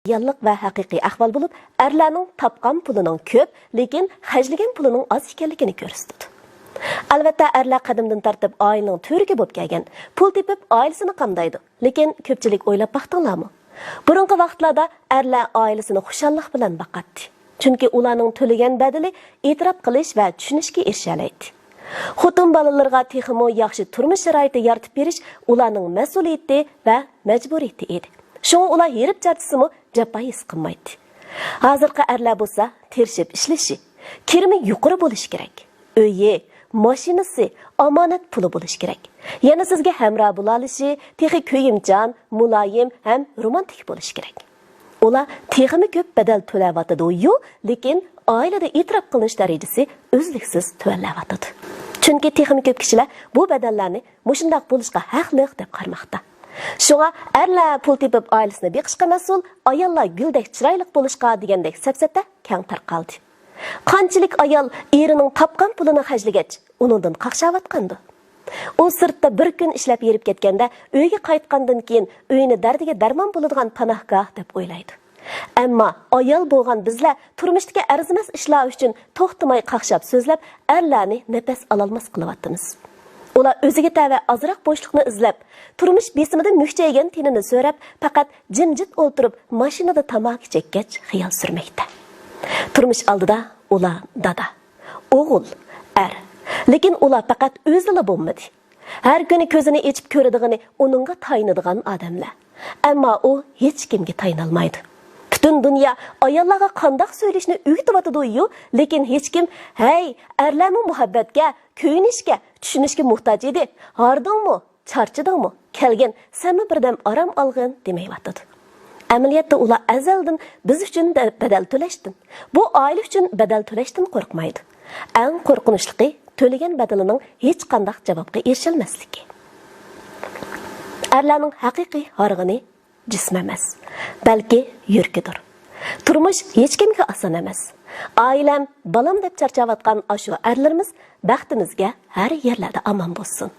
Reallik ve haqiqiy ahvol bo'lib, erlarning topgan pulining ko'p, lekin xajlagan pulining oz ekanligini ko'rsatdi. Albatta, erlar qadimdan tartib oilaning to'riga bo'lib kelgan, pul tepib oilasini qamdaydi. Lekin ko'pchilik o'ylab baqdinglarmi? Burungi vaqtlarda erlar oilasini xushallik bilan baqatdi. Chunki ularning to'lagan badali e'tirof qilish va tushunishga erishalaydi. Xotin balalarga texmo yaxshi turmush sharoiti yaratib berish ularning mas'uliyati va majburiyati edi. Şoň ular herip çarçysymı japa his qilmaydi. Hazırkı erler bolsa terişip işleşi, kirimi yuqori bo'lishi kerak. Öyi, mashinasi, amonat puli bo'lishi kerak. Yana sizga hamroh bo'lalishi, texi ko'yimchan, muloyim ham romantik bo'lishi kerak. Ular teximi ko'p badal to'layotadi-yu, lekin oilada e'tirof qilinish darajasi o'zliksiz to'layotadi. Chunki teximi ko'p kishilar bu badallarni mushundaq bo'lishga haqli deb qarmoqda. Şoňa erler pul tepip ailesine beqishqa mas'ul, ayollar güldek chiroyli bo'lishqa degandek sapsatda keng tarqaldi. Qanchalik ayol erining topgan pulini hajligach, uningdan qaqshavatqandi. U sirtda bir kun ishlab yerib ketganda, uyga qaytgandan keyin uyini dardiga darmon bo'ladigan panohgoh deb o'ylaydi. Ammo ayol bo'lgan bizlar turmushdagi arzimas ishlar uchun to'xtamay qaqshab so'zlab, erlarni nafas ololmas qilyapmiz. Ular o'ziga tava azroq bo'shliqni izlab, turmush besimida muhchaygan tenini so'rab, faqat jimjit o'tirib, mashinada tamaki chekkach xiyol surmoqda. Turmush oldida ular dada, o'g'il, er. Lekin ular faqat o'zlari bo'lmadi. Har kuni ko'zini echib ko'radigani uningga taynadigan odamlar. Ammo u hech kimga taynolmaydi. Bütün dünya ayollarga qandoq söyleshni o'rgatyapti-yu, lekin hech kim, "Hey, erlarning muhabbatga, ko'yinishga, tushunishga muhtoj edi. Hardingmi, charchadingmi? Kelgin, senmi birdam orom olgin" demayapti. Amaliyotda ular azaldan biz uchun badal to'lashdan, bu oila uchun badal to'lashdan qo'rqmaydi. Eng qo'rqinchlisi to'lagan badalining hech qanday javobga erishalmasligi. Erlarning haqiqiy horg'ini jism emas, balki yurkidir. Turmush hech kimga oson emas. Oilam, balam deb charchayotgan ashu erlarimiz baxtimizga har yerlarda omon bo'lsin.